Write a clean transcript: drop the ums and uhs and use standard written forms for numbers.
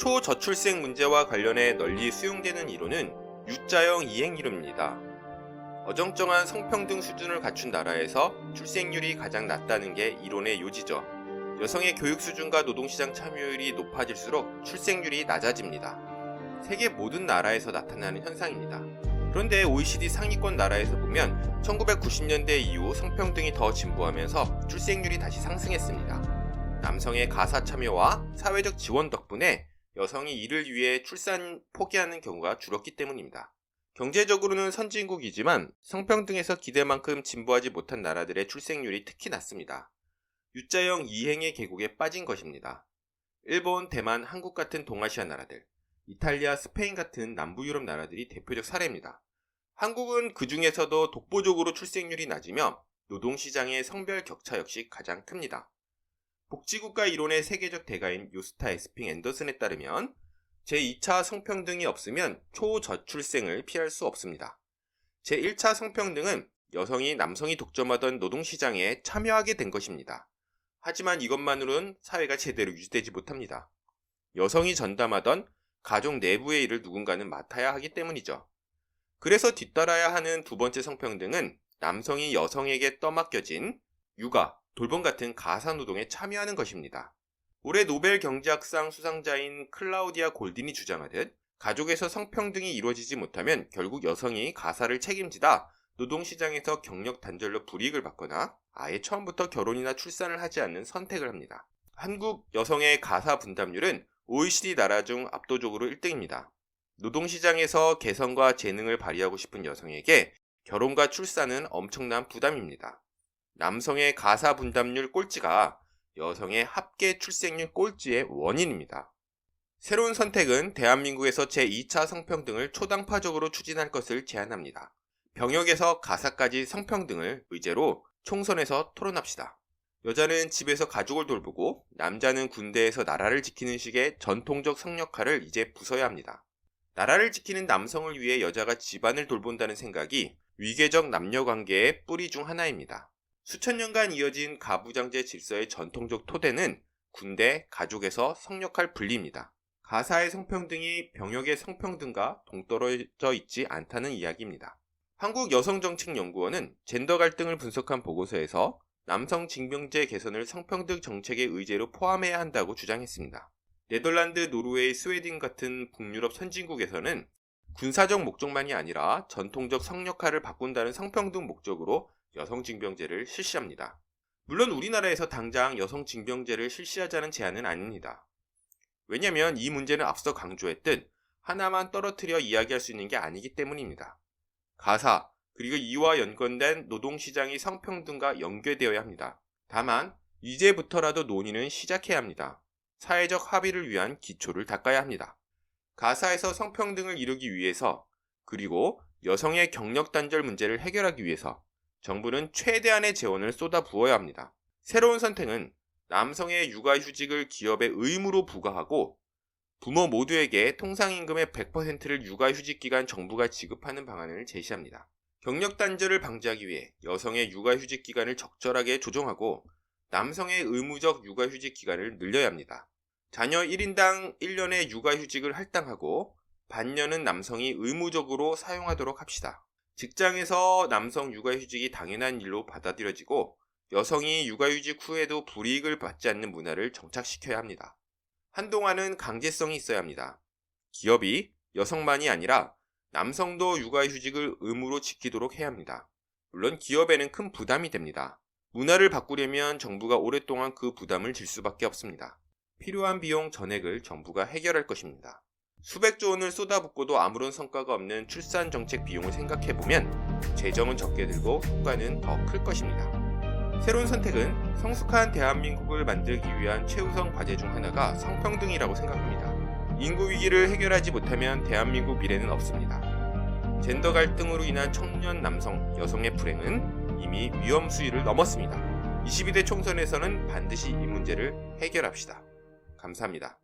초저출생 문제와 관련해 널리 수용되는 이론은 U자형 이행 이론입니다. 어정쩡한 성평등 수준을 갖춘 나라에서 출생률이 가장 낮다는 게 이론의 요지죠. 여성의 교육 수준과 노동시장 참여율이 높아질수록 출생률이 낮아집니다. 세계 모든 나라에서 나타나는 현상입니다. 그런데 OECD 상위권 나라에서 보면 1990년대 이후 성평등이 더 진보하면서 출생률이 다시 상승했습니다. 남성의 가사 참여와 사회적 지원 덕분에 여성이 이를 위해 출산 포기하는 경우가 줄었기 때문입니다. 경제적으로는 선진국이지만 성평등에서 기대만큼 진보하지 못한 나라들의 출생률이 특히 낮습니다. U자형 이행의 계곡에 빠진 것입니다. 일본, 대만, 한국 같은 동아시아 나라들, 이탈리아, 스페인 같은 남부 유럽 나라들이 대표적 사례입니다. 한국은 그 중에서도 독보적으로 출생률이 낮으며 노동시장의 성별 격차 역시 가장 큽니다. 복지국가 이론의 세계적 대가인 요스타 에스핑 앤더슨에 따르면 제2차 성평등이 없으면 초저출생을 피할 수 없습니다. 제1차 성평등은 여성이 남성이 독점하던 노동시장에 참여하게 된 것입니다. 하지만 이것만으로는 사회가 제대로 유지되지 못합니다. 여성이 전담하던 가족 내부의 일을 누군가는 맡아야 하기 때문이죠. 그래서 뒤따라야 하는 두 번째 성평등은 남성이 여성에게 떠맡겨진 육아, 돌봄 같은 가사노동에 참여하는 것입니다. 올해 노벨 경제학상 수상자인 클라우디아 골딘이 주장하듯 가족에서 성평등이 이루어지지 못하면 결국 여성이 가사를 책임지다 노동시장에서 경력 단절로 불이익을 받거나 아예 처음부터 결혼이나 출산을 하지 않는 선택을 합니다. 한국 여성의 가사 분담률은 OECD 나라 중 압도적으로 1등입니다. 노동시장에서 개성과 재능을 발휘하고 싶은 여성에게 결혼과 출산은 엄청난 부담입니다. 남성의 가사 분담률 꼴찌가 여성의 합계 출생률 꼴찌의 원인입니다. 새로운 선택은 대한민국에서 제2차 성평등을 초당파적으로 추진할 것을 제안합니다. 병역에서 가사까지 성평등을 의제로 총선에서 토론합시다. 여자는 집에서 가족을 돌보고 남자는 군대에서 나라를 지키는 식의 전통적 성역할을 이제 부숴야 합니다. 나라를 지키는 남성을 위해 여자가 집안을 돌본다는 생각이 위계적 남녀관계의 뿌리 중 하나입니다. 수천 년간 이어진 가부장제 질서의 전통적 토대는 군대, 가족에서 성역할 분리입니다. 가사의 성평등이 병역의 성평등과 동떨어져 있지 않다는 이야기입니다. 한국여성정책연구원은 젠더 갈등을 분석한 보고서에서 남성 징병제 개선을 성평등 정책의 의제로 포함해야 한다고 주장했습니다. 네덜란드, 노르웨이, 스웨덴 같은 북유럽 선진국에서는 군사적 목적만이 아니라 전통적 성역할을 바꾼다는 성평등 목적으로 여성 징병제를 실시합니다. 물론 우리나라에서 당장 여성 징병제를 실시하자는 제안은 아닙니다. 왜냐하면 이 문제는 앞서 강조했듯 하나만 떨어뜨려 이야기할 수 있는 게 아니기 때문입니다. 가사, 그리고 이와 연관된 노동시장이 성평등과 연계되어야 합니다. 다만 이제부터라도 논의는 시작해야 합니다. 사회적 합의를 위한 기초를 닦아야 합니다. 가사에서 성평등을 이루기 위해서, 그리고 여성의 경력 단절 문제를 해결하기 위해서 정부는 최대한의 재원을 쏟아부어야 합니다. 새로운 선택은 남성의 육아휴직을 기업의 의무로 부과하고 부모 모두에게 통상임금의 100%를 육아휴직 기간 정부가 지급하는 방안을 제시합니다. 경력 단절을 방지하기 위해 여성의 육아휴직 기간을 적절하게 조정하고 남성의 의무적 육아휴직 기간을 늘려야 합니다. 자녀 1인당 1년의 육아휴직을 할당하고 반년은 남성이 의무적으로 사용하도록 합시다. 직장에서 남성 육아휴직이 당연한 일로 받아들여지고 여성이 육아휴직 후에도 불이익을 받지 않는 문화를 정착시켜야 합니다. 한동안은 강제성이 있어야 합니다. 기업이 여성만이 아니라 남성도 육아휴직을 의무로 지키도록 해야 합니다. 물론 기업에는 큰 부담이 됩니다. 문화를 바꾸려면 정부가 오랫동안 그 부담을 질 수밖에 없습니다. 필요한 비용 전액을 정부가 해결할 것입니다. 수백조 원을 쏟아붓고도 아무런 성과가 없는 출산 정책 비용을 생각해보면 재정은 적게 들고 효과는 더 클 것입니다. 새로운 선택은 성숙한 대한민국을 만들기 위한 최우선 과제 중 하나가 성평등이라고 생각합니다. 인구 위기를 해결하지 못하면 대한민국 미래는 없습니다. 젠더 갈등으로 인한 청년 남성, 여성의 불행은 이미 위험 수위를 넘었습니다. 22대 총선에서는 반드시 이 문제를 해결합시다. 감사합니다.